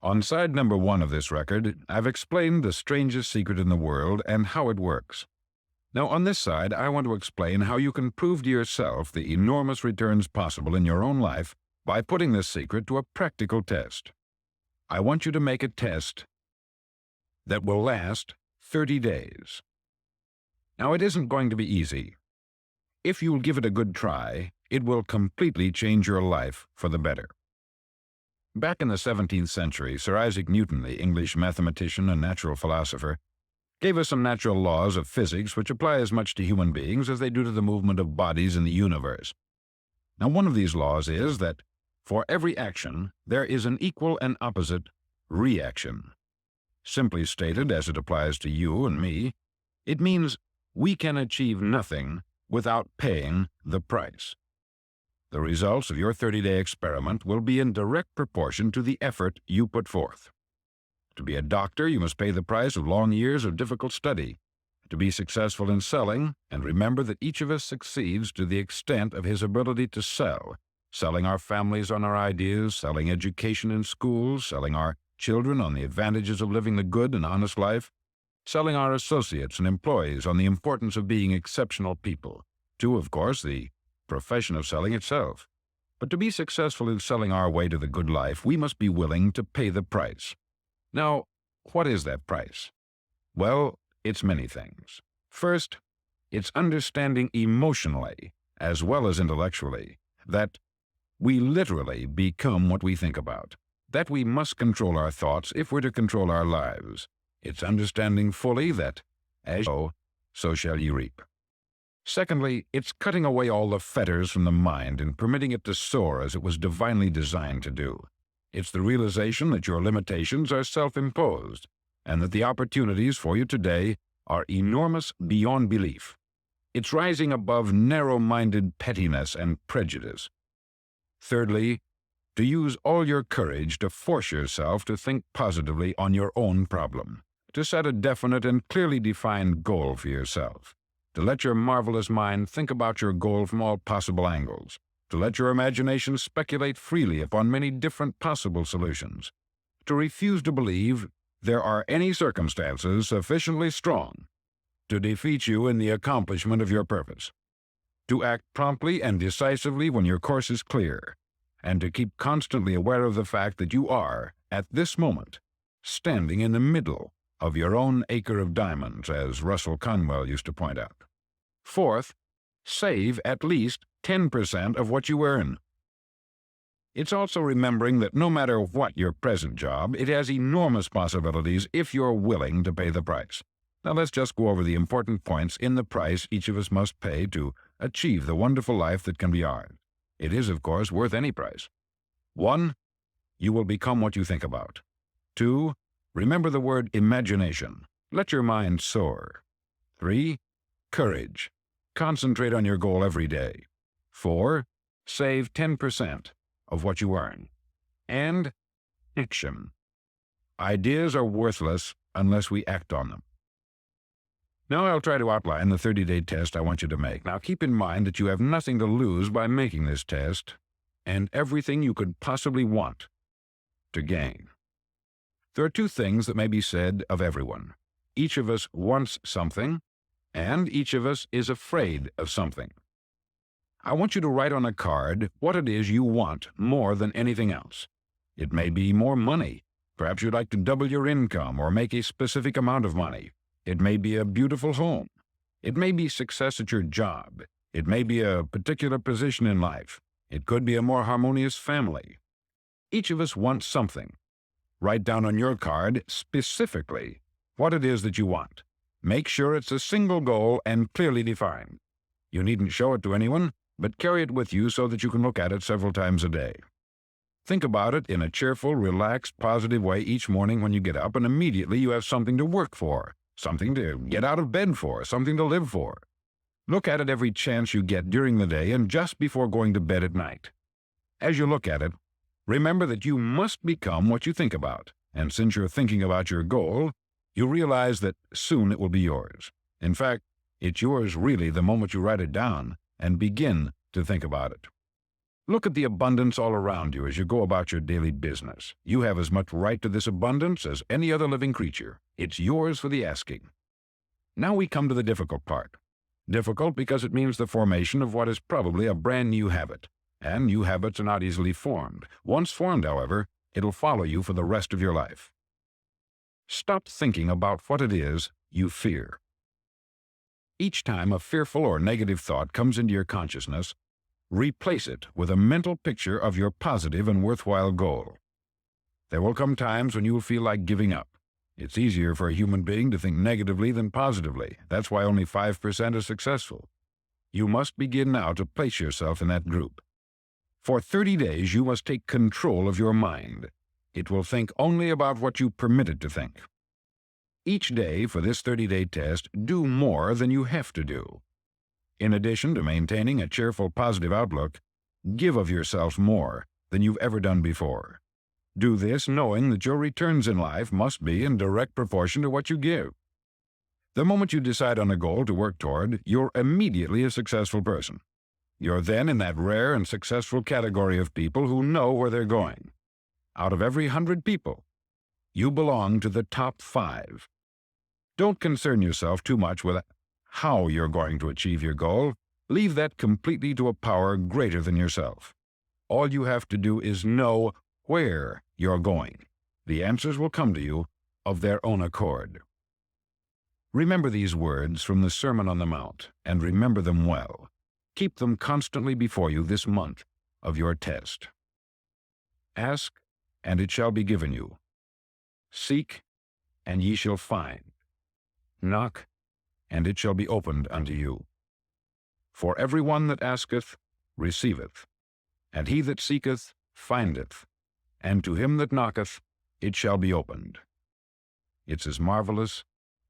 On side number 1 of this record, I've explained the strangest secret in the world and how it works. Now, on this side, I want to explain how you can prove to yourself the enormous returns possible in your own life by putting this secret to a practical test. I want you to make a test that will last 30 days. Now, it isn't going to be easy. If you'll give it a good try, it will completely change your life for the better. Back in the 17th century, Sir Isaac Newton, the English mathematician and natural philosopher, gave us some natural laws of physics which apply as much to human beings as they do to the movement of bodies in the universe. Now, one of these laws is that for every action, there is an equal and opposite reaction. Simply stated, as it applies to you and me, it means we can achieve nothing without paying the price. The results of your 30-day experiment will be in direct proportion to the effort you put forth. To be a doctor, you must pay the price of long years of difficult study. To be successful in selling, and remember that each of us succeeds to the extent of his ability to sell, selling our families on our ideas, selling education in schools, selling our children on the advantages of living the good and honest life, selling our associates and employees on the importance of being exceptional people, to, of course, the profession of selling itself. But to be successful in selling our way to the good life, we must be willing to pay the price. Now, what is that price? Well, it's many things. First, it's understanding emotionally, as well as intellectually, that we literally become what we think about, that we must control our thoughts if we're to control our lives. It's understanding fully that, as you sow, so shall you reap. Secondly, it's cutting away all the fetters from the mind and permitting it to soar as it was divinely designed to do. It's the realization that your limitations are self-imposed, and that the opportunities for you today are enormous beyond belief. It's rising above narrow-minded pettiness and prejudice. Thirdly, to use all your courage to force yourself to think positively on your own problem, to set a definite and clearly defined goal for yourself, to let your marvelous mind think about your goal from all possible angles, to let your imagination speculate freely upon many different possible solutions, to refuse to believe there are any circumstances sufficiently strong to defeat you in the accomplishment of your purpose, to act promptly and decisively when your course is clear, and to keep constantly aware of the fact that you are, at this moment, standing in the middle of your own acre of diamonds, as Russell Conwell used to point out. Fourth, save at least 10% of what you earn. It's also remembering that no matter what your present job, it has enormous possibilities if you're willing to pay the price. Now let's just go over the important points in the price each of us must pay to achieve the wonderful life that can be ours. It is, of course, worth any price. 1. You will become what you think about. 2. Remember the word imagination. Let your mind soar. 3. Courage. Concentrate on your goal every day. 4. Save 10% of what you earn. And action. Ideas are worthless unless we act on them. Now I'll try to outline the 30-day test I want you to make. Now keep in mind that you have nothing to lose by making this test, and everything you could possibly want to gain. There are 2 things that may be said of everyone. Each of us wants something, and each of us is afraid of something. I want you to write on a card what it is you want more than anything else. It may be more money. Perhaps you'd like to double your income or make a specific amount of money. It may be a beautiful home. It may be success at your job. It may be a particular position in life. It could be a more harmonious family. Each of us wants something. Write down on your card specifically what it is that you want. Make sure it's a single goal and clearly defined. You needn't show it to anyone, but carry it with you so that you can look at it several times a day. Think about it in a cheerful, relaxed, positive way each morning when you get up, and immediately you have something to work for, something to get out of bed for, something to live for. Look at it every chance you get during the day and just before going to bed at night. As you look at it, remember that you must become what you think about, and since you're thinking about your goal, you realize that soon it will be yours. In fact, it's yours really the moment you write it down and begin to think about it. Look at the abundance all around you as you go about your daily business. You have as much right to this abundance as any other living creature. It's yours for the asking. Now we come to the difficult part. Difficult because it means the formation of what is probably a brand new habit. And new habits are not easily formed. Once formed, however, it'll follow you for the rest of your life. Stop thinking about what it is you fear. Each time a fearful or negative thought comes into your consciousness, replace it with a mental picture of your positive and worthwhile goal. There will come times when you will feel like giving up. It's easier for a human being to think negatively than positively. That's why only 5% are successful. You must begin now to place yourself in that group. For 30 days, you must take control of your mind. It will think only about what you permit it to think. Each day for this 30-day test, do more than you have to do. In addition to maintaining a cheerful, positive outlook, give of yourself more than you've ever done before. Do this knowing that your returns in life must be in direct proportion to what you give. The moment you decide on a goal to work toward, you're immediately a successful person. You're then in that rare and successful category of people who know where they're going. Out of every 100 people, you belong to the top 5. Don't concern yourself too much with how you're going to achieve your goal. Leave that completely to a power greater than yourself. All you have to do is know where you're going. The answers will come to you of their own accord. Remember these words from the Sermon on the Mount, and remember them well. Keep them constantly before you this month of your test. Ask, and it shall be given you. Seek, and ye shall find. Knock, and it shall be opened unto you. For every one that asketh receiveth, and he that seeketh findeth, and to him that knocketh it shall be opened. It's as marvelous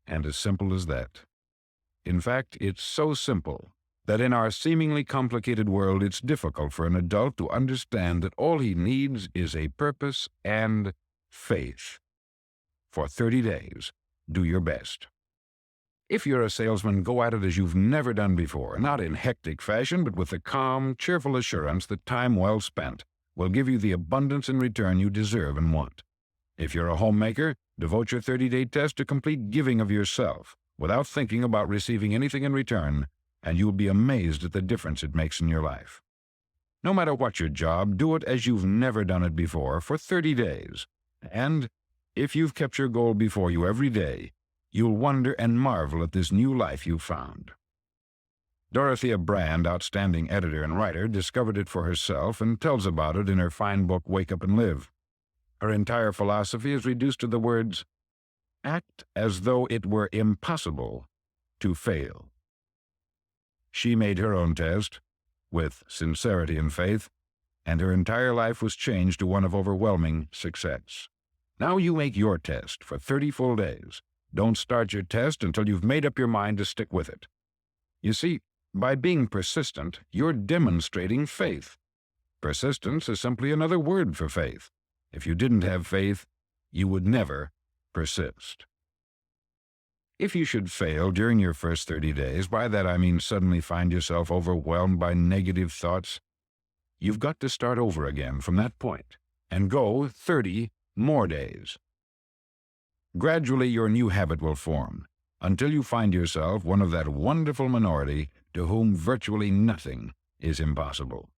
and as simple as that. In fact, it's so simple that in our seemingly complicated world it's difficult for an adult to understand that all he needs is a purpose and faith. For 30 days, do your best. If you're a salesman, go at it as you've never done before, not in hectic fashion, but with the calm, cheerful assurance that time well spent will give you the abundance in return you deserve and want. If you're a homemaker, devote your 30-day test to complete giving of yourself without thinking about receiving anything in return, and you'll be amazed at the difference it makes in your life. No matter what your job, do it as you've never done it before for 30 days. And if you've kept your goal before you every day, you'll wonder and marvel at this new life you've found. Dorothea Brand, outstanding editor and writer, discovered it for herself and tells about it in her fine book, Wake Up and Live. Her entire philosophy is reduced to the words, act as though it were impossible to fail. She made her own test, with sincerity and faith, and her entire life was changed to one of overwhelming success. Now you make your test for 30 full days. Don't start your test until you've made up your mind to stick with it. You see, by being persistent, you're demonstrating faith. Persistence is simply another word for faith. If you didn't have faith, you would never persist. If you should fail during your first 30 days, by that I mean suddenly find yourself overwhelmed by negative thoughts, you've got to start over again from that point and go 30 more days. Gradually, your new habit will form until you find yourself one of that wonderful minority to whom virtually nothing is impossible.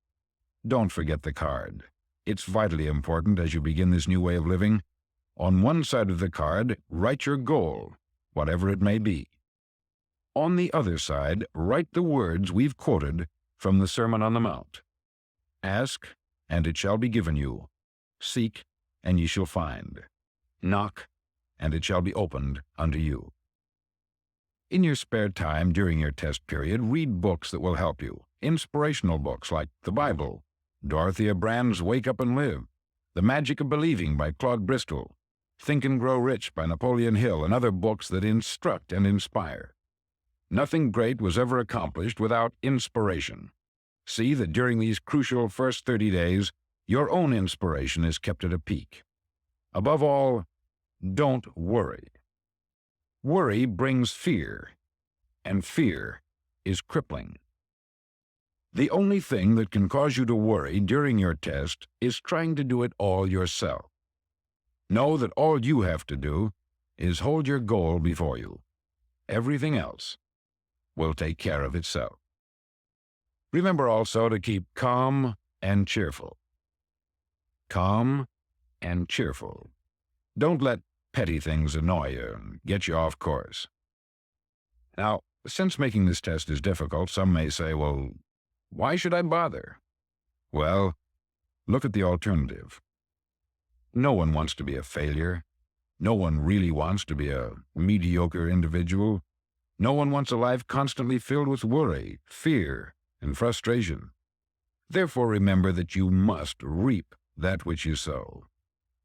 Don't forget the card. It's vitally important as you begin this new way of living. On one side of the card, write your goal, whatever it may be. On the other side, write the words we've quoted from the Sermon on the Mount. Ask, and it shall be given you. Seek, and ye shall find. Knock, and it shall be opened unto you. In your spare time during your test period, read books that will help you. Inspirational books like the Bible, Dorothea Brand's Wake Up and Live, The Magic of Believing by Claude Bristol, Think and Grow Rich by Napoleon Hill, and other books that instruct and inspire. Nothing great was ever accomplished without inspiration. See that during these crucial first 30 days, your own inspiration is kept at a peak. Above all, don't worry. Worry brings fear, and fear is crippling. The only thing that can cause you to worry during your test is trying to do it all yourself. Know that all you have to do is hold your goal before you. Everything else will take care of itself. Remember also to keep calm and cheerful. Calm and cheerful. Don't let petty things annoy you and get you off course. Now, since making this test is difficult, some may say, well, why should I bother? Well, look at the alternative. No one wants to be a failure. No one really wants to be a mediocre individual. No one wants a life constantly filled with worry, fear, and frustration. Therefore, remember that you must reap that which you sow.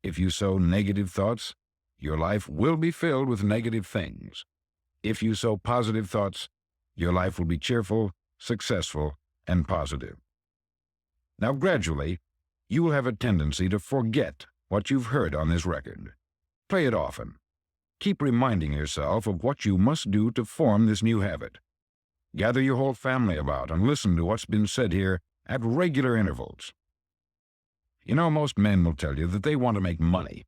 If you sow negative thoughts, your life will be filled with negative things. If you sow positive thoughts, your life will be cheerful, successful, and positive. Now, gradually, you will have a tendency to forget what you've heard on this record. Play it often. Keep reminding yourself of what you must do to form this new habit. Gather your whole family about and listen to what's been said here at regular intervals. You know, most men will tell you that they want to make money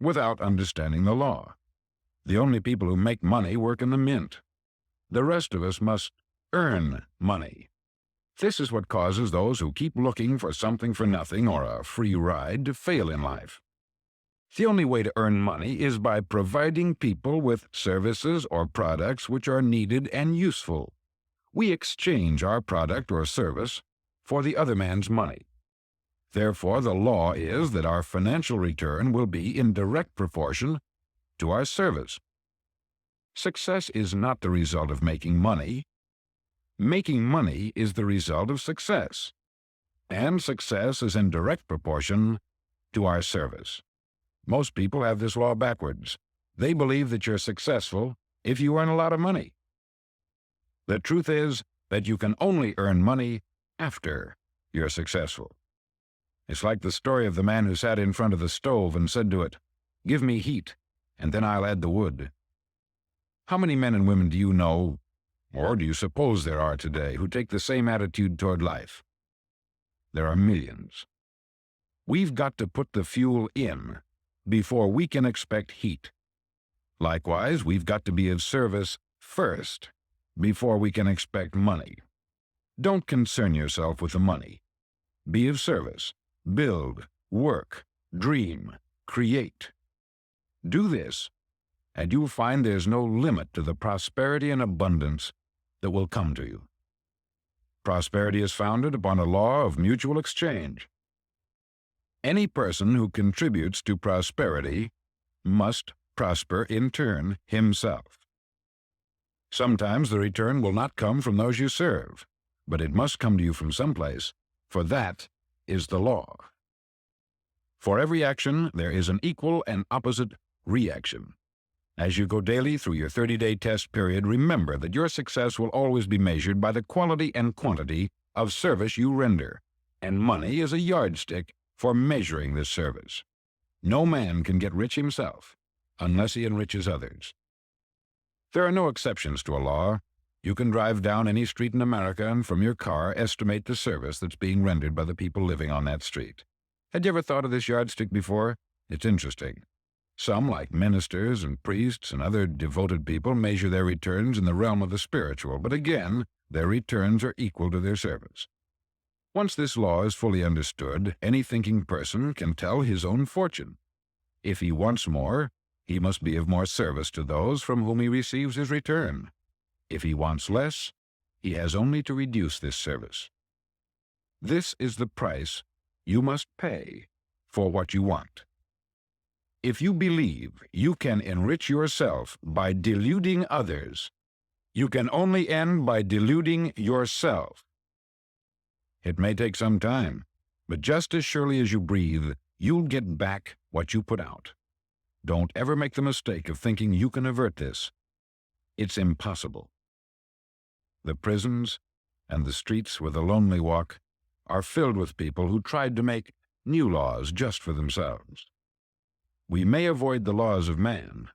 without understanding the law. The only people who make money work in the mint. The rest of us must earn money. This is what causes those who keep looking for something for nothing or a free ride to fail in life. The only way to earn money is by providing people with services or products which are needed and useful. We exchange our product or service for the other man's money. Therefore, the law is that our financial return will be in direct proportion to our service. Success is not the result of making money. Making money is the result of success, and success is in direct proportion to our service. Most people have this law backwards. They believe that you're successful if you earn a lot of money. The truth is that you can only earn money after you're successful. It's like the story of the man who sat in front of the stove and said to it, "Give me heat, and then I'll add the wood." How many men and women do you know, or do you suppose there are today, who take the same attitude toward life? There are millions. We've got to put the fuel in before we can expect heat. Likewise, we've got to be of service first before we can expect money. Don't concern yourself with the money. Be of service. Build, work, dream, create. Do this, and you'll find there's no limit to the prosperity and abundance that will come to you. Prosperity is founded upon a law of mutual exchange. Any person who contributes to prosperity must prosper in turn himself. Sometimes the return will not come from those you serve, but it must come to you from someplace, for that is the law. For every action, there is an equal and opposite reaction. As you go daily through your 30-day test period, remember that your success will always be measured by the quality and quantity of service you render, and money is a yardstick for measuring this service. No man can get rich himself unless he enriches others. There are no exceptions to a law. You can drive down any street in America and from your car estimate the service that's being rendered by the people living on that street. Had you ever thought of this yardstick before? It's interesting. Some, like ministers and priests and other devoted people, measure their returns in the realm of the spiritual, but again, their returns are equal to their service. Once this law is fully understood, any thinking person can tell his own fortune. If he wants more, he must be of more service to those from whom he receives his return. If he wants less, he has only to reduce this service. This is the price you must pay for what you want. If you believe you can enrich yourself by deluding others, you can only end by deluding yourself. It may take some time, but just as surely as you breathe, you'll get back what you put out. Don't ever make the mistake of thinking you can avert this. It's impossible. The prisons and the streets where the lonely walk are filled with people who tried to make new laws just for themselves. We may avoid the laws of man,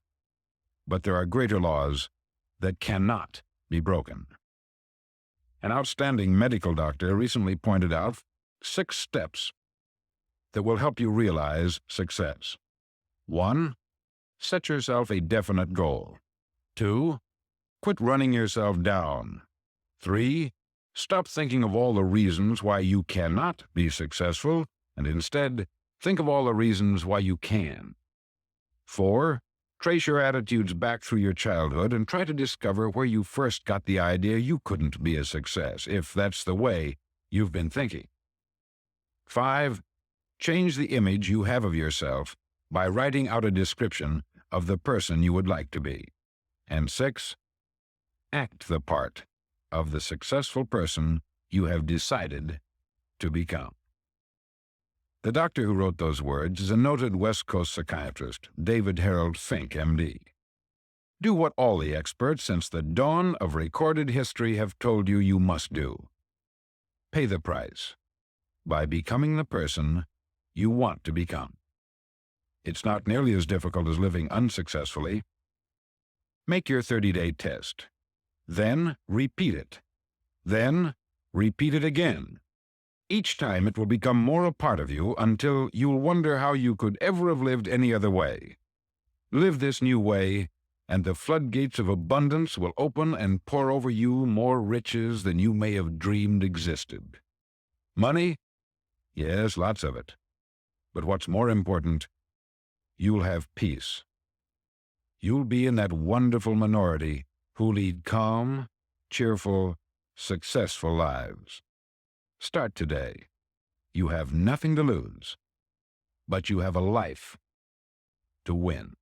but there are greater laws that cannot be broken. An outstanding medical doctor recently pointed out 6 steps that will help you realize success. 1. Set yourself a definite goal. 2. Quit running yourself down. 3. Stop thinking of all the reasons why you cannot be successful, and instead, think of all the reasons why you can. 4. Trace your attitudes back through your childhood and try to discover where you first got the idea you couldn't be a success, if that's the way you've been thinking. 5. Change the image you have of yourself by writing out a description of the person you would like to be. And 6. Act the part of the successful person you have decided to become. The doctor who wrote those words is a noted West Coast psychiatrist, David Harold Fink, M.D. Do what all the experts since the dawn of recorded history have told you you must do. Pay the price by becoming the person you want to become. It's not nearly as difficult as living unsuccessfully. Make your 30-day test. Then repeat it. Then repeat it again. Each time it will become more a part of you until you'll wonder how you could ever have lived any other way. Live this new way, and the floodgates of abundance will open and pour over you more riches than you may have dreamed existed. Money? Yes, lots of it. But what's more important, you'll have peace. You'll be in that wonderful minority who lead calm, cheerful, successful lives. Start today. You have nothing to lose, but you have a life to win.